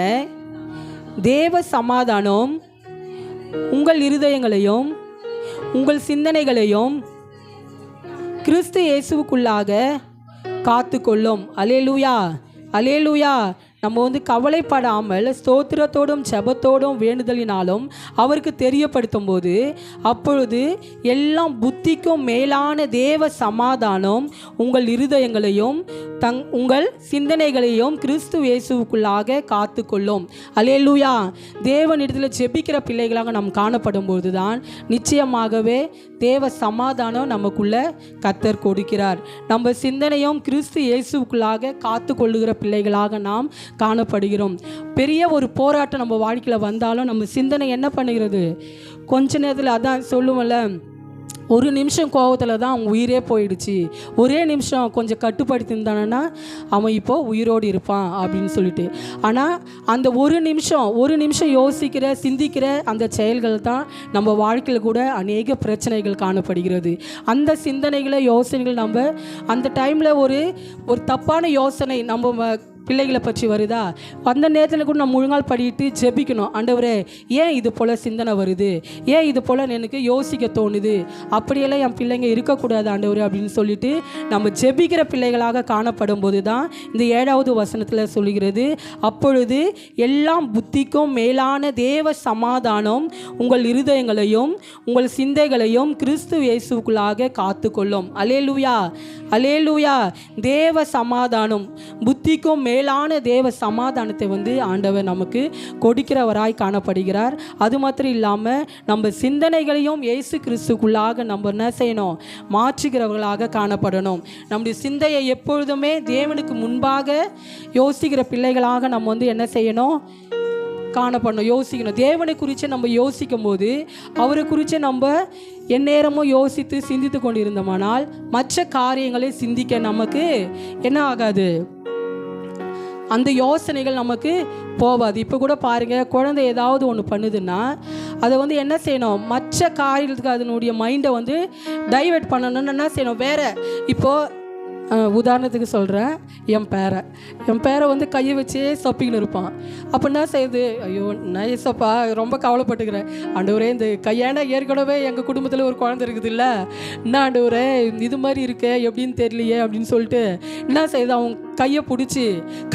தேவ சமாதானம் உங்கள் இருதயங்களையும் உங்கள் சிந்தனைகளையும் கிறிஸ்து இயேசுவுக்குள்ளாக காத்துக்கொள்ளும். அல்லேலூயா, அல்லேலூயா. நம்ம கவலைப்படாமல் ஸ்தோத்திரத்தோடும் ஜெபத்தோடும் வேண்டுதலினாலும் அவருக்கு தெரியப்படுத்தும் போது அப்பொழுது எல்லாம் புத்திக்கும் மேலான தேவ சமாதானம் உங்கள் இருதயங்களையும் உங்கள் சிந்தனைகளையும் கிறிஸ்து இயேசுவுக்குள்ளாக காத்துக்கொள்ளும். அல்லேலூயா. தேவனிடத்தில் ஜெபிக்கிற பிள்ளைகளாக நாம் காணப்படும் போது தான் நிச்சயமாகவே தேவ சமாதானம் நமக்குள்ள கர்த்தர் கொடுக்கிறார். நம்ம சிந்தனையும் கிறிஸ்து இயேசுவுக்குள்ளாக காத்து கொள்ளுகிற பிள்ளைகளாக நாம் காணப்படுகிறோம். பெரிய ஒரு போராட்டம் நம்ம வாழ்க்கையில் வந்தாலும் நம்ம சிந்தனை என்ன பண்ணுகிறது? கொஞ்ச நேரத்தில் அதான் சொல்லுவோம்ல, ஒரு நிமிஷம் கோபத்தில் தான் அவன் உயிரே போயிடுச்சு, ஒரே நிமிஷம் கொஞ்சம் கட்டுப்படுத்தியிருந்தானா அவன் இப்போது உயிரோடு இருப்பான் அப்படின்னு சொல்லிட்டு. ஆனால் அந்த ஒரு நிமிஷம் யோசிக்கிற சிந்திக்கிற அந்த செயல்கள் தான் நம்ம வாழ்க்கையில் கூட அநேக பிரச்சனைகள் காணப்படுகிறது. அந்த சிந்தனைகளை யோசனைகள் நம்ம அந்த டைமில் ஒரு தப்பான யோசனை நம்ம பிள்ளைகளை பற்றி வருதா, அந்த நேரத்தில் கூட நம்ம முழுங்கால் படிட்டு ஜெபிக்கணும். ஆண்டவரே, ஏன் இது போல் சிந்தனை வருது, ஏன் இது போல் எனக்கு யோசிக்க தோணுது, அப்படியெல்லாம் என் பிள்ளைங்க இருக்கக்கூடாது ஆண்டவரே அப்படின்னு சொல்லிட்டு நம்ம ஜெபிக்கிற பிள்ளைகளாக காணப்படும் போது தான் இந்த 7வது வசனத்தில் சொல்லுகிறது, அப்பொழுது எல்லாம் புத்திக்கும் மேலான தேவ சமாதானம் உங்கள் இருதயங்களையும் உங்கள் சிந்தைகளையும் கிறிஸ்து இயேசுவுக்குள்ளாக காத்துக்கொள்ளும். அல்லேலூயா, அல்லேலூயா. தேவ சமாதானம், புத்திக்கும் மேலான தேவ சமாதானத்தை ஆண்டவர் நமக்கு கொடுக்கிறவராய் காணப்படுகிறார். அது மாத்திரம் இல்லாமல் நம்ம சிந்தனைகளையும் இயேசு கிறிஸ்துக்குள்ளாக நம்ம என்ன செய்யணும்? மாற்றுகிறவர்களாக காணப்படணும். நம்முடைய சிந்தையை எப்பொழுதுமே தேவனுக்கு முன்பாக யோசிக்கிற பிள்ளைகளாக நம்ம என்ன செய்யணும்? காணப்படணும், யோசிக்கணும். தேவனை குறித்து நம்ம யோசிக்கும் போது அவரை குறித்து நம்ம எந்நேரமும் யோசித்து சிந்தித்து கொண்டிருந்தோமானால் மற்ற காரியங்களை சிந்திக்க நமக்கு என்ன ஆகாது? அந்த யோசனைகள் நமக்கு போகாது. இப்போ கூட பாருங்கள், குழந்தை ஏதாவது ஒன்று பண்ணுதுன்னா அதை என்ன செய்யணும்? மற்ற காரியத்துக்கு அதனுடைய மைண்டை டைவர்ட் பண்ணணும்னு என்ன செய்யணும்? வேறு இப்போது உதாரணத்துக்கு சொல்கிறேன், என் பேரை கையை வச்சே சப்பின்னு இருப்பான். அப்போ என்ன செய்யுது? ஐயோ நைஸப்பா, ரொம்ப கவலைப்பட்டுக்கிறேன் ஆண்டவரே, இந்த கையானா ஏற்கனவே எங்கள் குடும்பத்தில் ஒரு குழந்தை இருக்குது இல்லை, என்ன ஆண்டவரே இது மாதிரி இருக்கே, எப்படின்னு தெரியலையே அப்படின்னு சொல்லிட்டு என்ன செய்யுது? அவன் கையை பிடிச்சி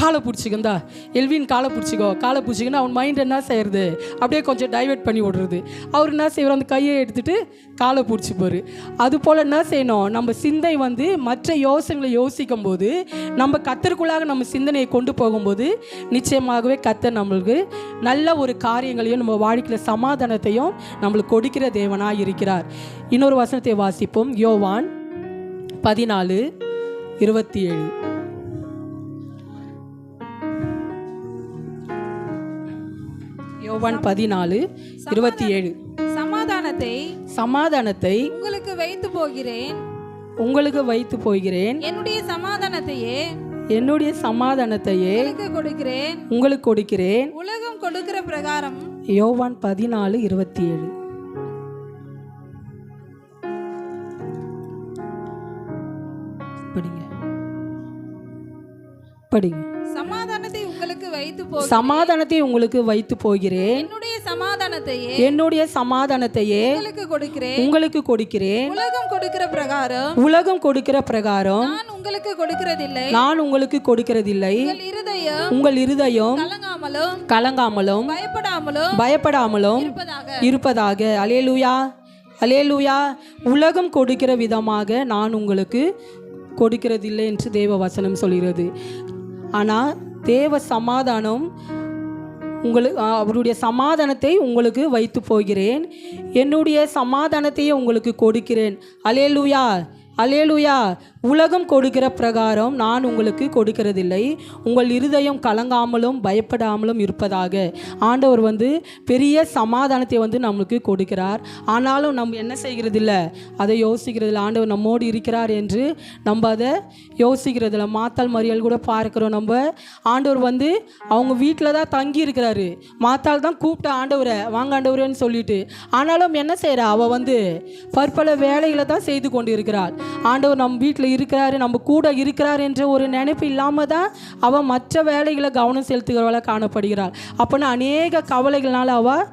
காலை பிடிச்சிக்கந்தா, எல்வின் காலை பிடிச்சிக்கின்னு அவன் மைண்ட் என்ன செய்கிறது? அப்படியே கொஞ்சம் டைவர்ட் பண்ணி விடுறது. அவர் என்ன செய்வார்? அந்த கையை எடுத்துகிட்டு காலை பிடிச்சிப்பார். அதுபோல் என்ன செய்யணும்? நம்ம சிந்தை மற்ற யோசனைகளை யோசிக்கும் போது நம்ம கர்த்தருக்குள்ளாக நம்ம சிந்தனையை கொண்டு போகும்போது நிச்சயமாகவே கர்த்தர் நம்மளுக்கு நல்ல ஒரு காரியங்களையும் நம்ம வாழ்க்கையில் சமாதானத்தையும் நம்மளுக்கு கொடுக்கிற தேவனாக இருக்கிறார். இன்னொரு வசனத்தை வாசிப்போம். யோவான் 14:27. யோவான் 14:27. சமாதானத்தை உங்களுக்கு வைத்து போகிறேன், என்னுடைய என்னுடைய சமாதானத்தையே கொடுக்கிறேன், உங்களுக்கு கொடுக்கிறேன். உலகம் கொடுக்கிற பிரகாரம். யோவான் 14:27. படிங்க படிங்க. சமாதானத்தை உங்களுக்கு வைத்து போகிறேன். என்னுடைய சமாதானத்தையே உங்களுக்கு கொடுக்கிறேன். உலகம் கொடுக்கிற பிரகாரம் நான் உங்களுக்கு கொடுக்கிறதில்லை. உங்கள் இருதயம் கலங்காமலும் பயப்படாமலும் இருப்பதாக. அல்லேலூயா, அல்லேலூயா. உலகம் கொடுக்கிற விதமாக நான் உங்களுக்கு கொடுக்கிறதில்லை என்று தேவ வசனம் சொல்கிறது. ஆனால் தேவ சமாதானம் அவருடைய சமாதானத்தை உங்களுக்கு வைத்து போகிறேன். என்னுடைய சமாதானத்தையே உங்களுக்கு கொடுக்கிறேன். அல்லேலூயா, அல்லேலூயா. உலகம் கொடுக்கிற பிரகாரம் நான் உங்களுக்கு கொடுக்கிறதில்லை. உங்கள் இருதயம் கலங்காமலும் பயப்படாமலும் இருப்பதாக. ஆண்டவர் பெரிய சமாதானத்தை நம்மளுக்கு கொடுக்கிறார். ஆனாலும் நம்ம என்ன செய்கிறதில்ல, அதை யோசிக்கிறதில்ல. ஆண்டவர் நம்மோடு இருக்கிறார் என்று நம்ம அதை யோசிக்கிறதில்ல. மாத்தாள் மரியாள் கூட பார்க்குறோம். நம்ம ஆண்டவர் அவங்க வீட்டில் தான் தங்கி இருக்கிறாரு. மாத்தாள் தான் கூப்பிட்ட ஆண்டவரை, வாங்க ஆண்டவரேன்னு சொல்லிட்டு. ஆனாலும் என்ன செய்கிறா, அவள் பற்பல வேலைகளை தான் செய்து கொண்டு இருக்கிறாள். ஆண்டவர் நம்ம வீட்டில் இருக்கிறாரு, நம்ம கூட இருக்கிறார் என்ற ஒரு நினைப்பு இல்லாமல் தான் அவள் மற்ற வேலைகளை கவனம் செலுத்துகிறவளாக காணப்படுகிறாள். அப்போனா அநேக கவலைகள்னால அவள்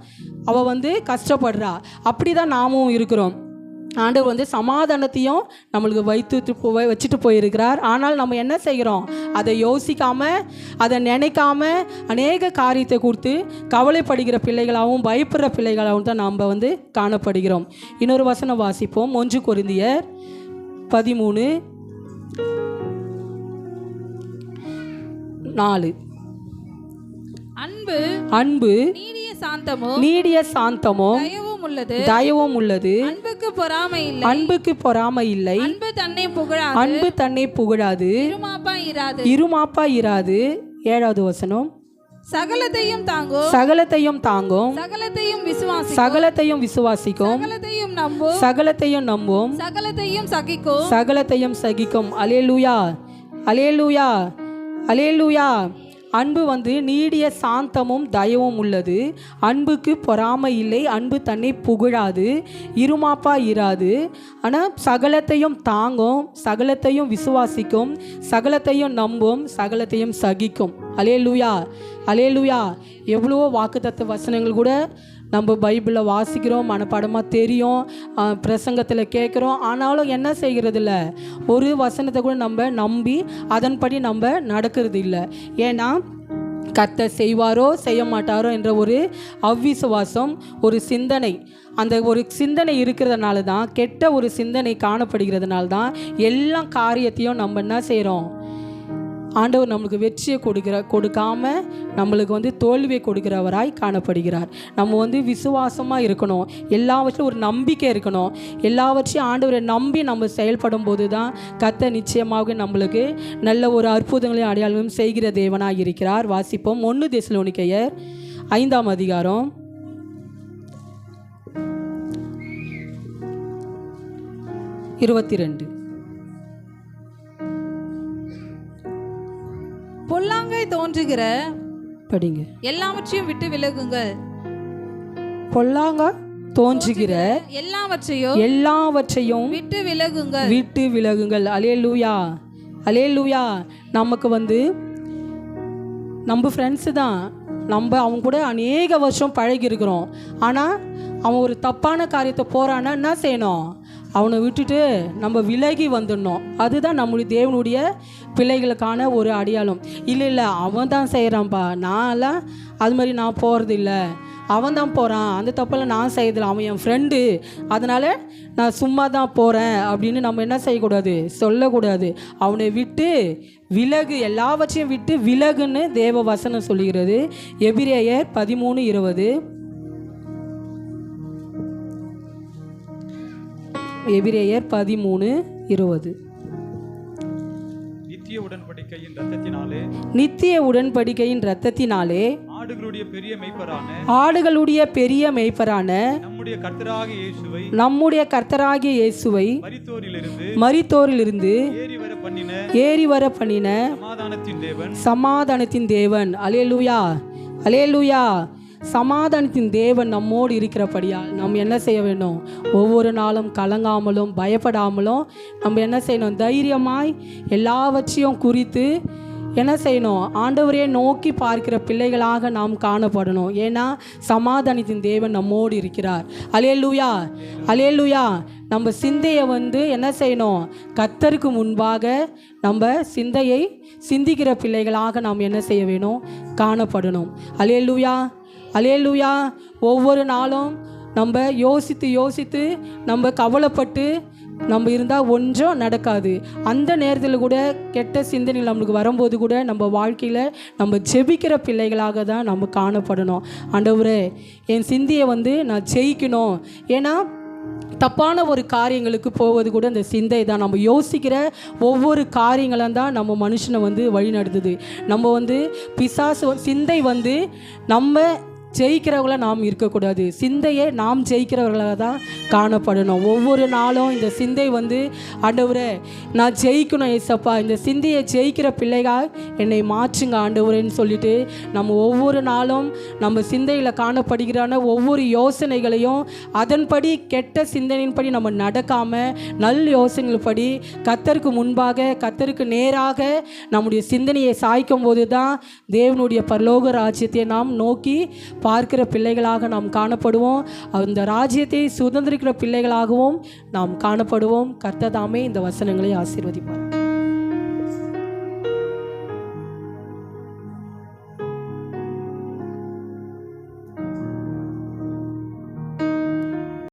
கஷ்டப்படுறா. அப்படி தான் நாமும் இருக்கிறோம். ஆண்டவர் சமாதானத்தையும் நம்மளுக்கு வச்சுட்டு போயிருக்கிறார். ஆனால் நம்ம என்ன செய்கிறோம், அதை யோசிக்காமல் அதை நினைக்காம அநேக காரியத்தை கொடுத்து கவலைப்படுகிற பிள்ளைகளாகவும் பயப்படுற பிள்ளைகளாகவும் தான் நம்ம காணப்படுகிறோம். இன்னொரு வசனம் வாசிப்போம். 1 கொரிந்தியர் 13:4. அன்பு நீடிய சாந்தமும் தயவும் உள்ளது. அன்புக்கு பொறாமை இல்லை. அன்பு தன்னை புகழாது. இருமாப்பா இராது. 7வது வசனம். சகலத்தையும் தாங்கும். சகலத்தையும் விசுவாசிக்கும். சகலத்தையும் நம்பும். சகலத்தையும் சகிக்கும். அல்லேலூயா, அல்லேலூயா, அல்லேலூயா. அன்பு நீடிய சாந்தமும் தயவும் உள்ளது. அன்புக்கு பொறாமை இல்லை. அன்பு தன்னை புகழாது. இருமாப்பா இராது. ஆனால் சகலத்தையும் தாங்கும். சகலத்தையும் விசுவாசிக்கும். சகலத்தையும் நம்பும். சகலத்தையும் சகிக்கும். அல்லேலூயா, அல்லேலூயா. எவ்வளவோ வாக்குத்தத்த வசனங்கள் கூட நம்ம பைபிளில் வாசிக்கிறோம், மனப்பாடமாக தெரியும், பிரசங்கத்தில் கேட்குறோம். ஆனாலும் என்ன செய்கிறதில்ல, ஒரு வசனத்தை கூட நம்ம நம்பி அதன்படி நம்ம நடக்கிறது இல்லை. ஏன்னா கர்த்தர் செய்வாரோ செய்ய மாட்டாரோ என்ற ஒரு அவ்விசுவாசம், ஒரு சிந்தனை, அந்த ஒரு சிந்தனை இருக்கிறதுனால தான், கெட்ட ஒரு சிந்தனை காணப்படுகிறதுனால தான் எல்லா காரியத்தையும் நம்ம என்ன செய்கிறோம், ஆண்டவர் நம்மளுக்கு வெற்றியை கொடுக்காம நம்மளுக்கு தோல்வியை கொடுக்கிறவராய் காணப்படுகிறார். நம்ம விசுவாசமாக இருக்கணும். எல்லாவற்றிலும் ஒரு நம்பிக்கை இருக்கணும். எல்லாவற்றையும் ஆண்டவரை நம்பி நம்ம செயல்படும் போது தான் கர்த்தர் நிச்சயமாக நம்மளுக்கு நல்ல ஒரு அற்புதங்களையும் அடையாளங்களும் செய்கிற தேவனாக இருக்கிறார். வாசிப்போம். 1 தெசலோனிக்கேயர் 5ஆம் அதிகாரம் 22. பொல்லாங்கை தோன்றுகிற படிங்க. எல்லாவற்றையும் விட்டு விலகுங்கள். பொல்லாங்க தோன்றுகிற எல்லாவற்றையும் விட்டு விலகுங்கள். அல்லேலூயா, அல்லேலூயா. நமக்கு நம்ம ஃப்ரெண்ட்ஸு தான், நம்ம அவங்க கூட அநேக வருஷம் பழகி இருக்கிறோம். ஆனால் அவன் ஒரு தப்பான காரியத்தை போகிறான்னா என்ன செய்யணும், அவனை விட்டுட்டு நம்ம விலகி வந்துடணும். அதுதான் நம்முடைய தேவனுடைய பிள்ளைகளுக்கான ஒரு அடையாளம். இல்லை அவன் தான் செய்கிறான்ப்பா, நான்லாம் அது மாதிரி நான் போகிறது இல்லை, அவன் தான் போகிறான், அந்த தப்பெல்லாம் நான் செய்யறதில்லை, அவன் என் ஃப்ரெண்டு, அதனால் நான் சும்மா தான் போகிறேன் அப்படின்னு நம்ம என்ன செய்யக்கூடாது, சொல்லக்கூடாது. அவனை விட்டு விலகு, எல்லாவற்றையும் விட்டு விலகுன்னு தேவ வசனம் சொல்லுகிறது. எபிரேயர் 13:20. எபிரேயர் 13:20. நித்திய உடன்படிக்கையின் இரத்தத்தினாலே ஆடுகளுடைய பெரிய மேய்ப்பரான நம்முடைய கர்த்தராகிய இயேசுவை மரித்தோரிலிருந்து ஏறி வர பண்ணின சமாதானத்தின் தேவன். அல்லேலூயா, அல்லேலூயா. சமாதானத்தின் தேவன் நம்மோடு இருக்கிறபடியால் நம்ம என்ன செய்ய வேண்டும்? ஒவ்வொரு நாளும் கலங்காமலும் பயப்படாமலும் நம்ம என்ன செய்யணும்? தைரியமாய் எல்லாவற்றையும் குறித்து என்ன செய்யணும்? ஆண்டவரையே நோக்கி பார்க்கிற பிள்ளைகளாக நாம் காணப்படணும். ஏன்னா சமாதானத்தின் தேவன் நம்மோடு இருக்கிறார். அல்லேலூயா, அல்லேலூயா. நம்ம சிந்தையை என்ன செய்யணும்? கர்த்தருக்கு முன்பாக நம்ம சிந்தையை சிந்திக்கிற பிள்ளைகளாக நாம் என்ன செய்ய வேணும்? காணப்படணும். அல்லேலூயா, அல்லேலூயா. ஒவ்வொரு நாளும் நம்ம யோசித்து நம்ம கவலைப்பட்டு நம்ம இருந்தால் ஒன்றும் நடக்காது. அந்த நேரத்தில் கூட கெட்ட சிந்தனைகள் நம்மளுக்கு வரும்போது கூட நம்ம வாழ்க்கையில் நம்ம ஜெபிக்கிற பிள்ளைகளாக தான் நம்ம காணப்படணும். ஆண்டவரே, என் சிந்தையை நான் ஜெயிக்கணும். ஏன்னா தப்பான ஒரு காரியங்களுக்கு போவது கூட இந்த சிந்தை தான். நம்ம யோசிக்கிற ஒவ்வொரு காரியங்களும் தான் நம்ம மனுஷனை வழி நடத்துது. நம்ம பிசாசு சிந்தை நம்ம ஜெயிக்கிறவர்களாக நாம் இருக்கக்கூடாது. சிந்தையை நாம் ஜெயிக்கிறவர்களாக தான் காணப்படணும். ஒவ்வொரு நாளும் இந்த சிந்தை ஆண்டவரே, நான் ஜெயிக்கணும் ஏசப்பா, இந்த சிந்தையை ஜெயிக்கிற பிள்ளைகள் என்னை மாற்றுங்க ஆண்டவரேன்னு சொல்லிட்டு நம்ம ஒவ்வொரு நாளும் நம்ம சிந்தையில் காணப்படுகிறான ஒவ்வொரு யோசனைகளையும் அதன்படி கெட்ட சிந்தனையின்படி நம்ம நடக்காமல் நல் யோசனைகள் படி கர்த்தருக்கு முன்பாக கர்த்தருக்கு நேராக நம்முடைய சிந்தனையை சாய்க்கும் போது தான் தேவனுடைய பரலோக ராஜ்யத்தை நாம் நோக்கி பார்க்கிற பிள்ளைகளாக நாம் காணப்படுவோம். அந்த ராஜ்யத்தை சுதந்திரிக்கிற பிள்ளைகளாகவும் நாம் காணப்படுவோம். கர்த்தர் தாமே இந்த வசனங்களை ஆசீர்வதிப்பார்.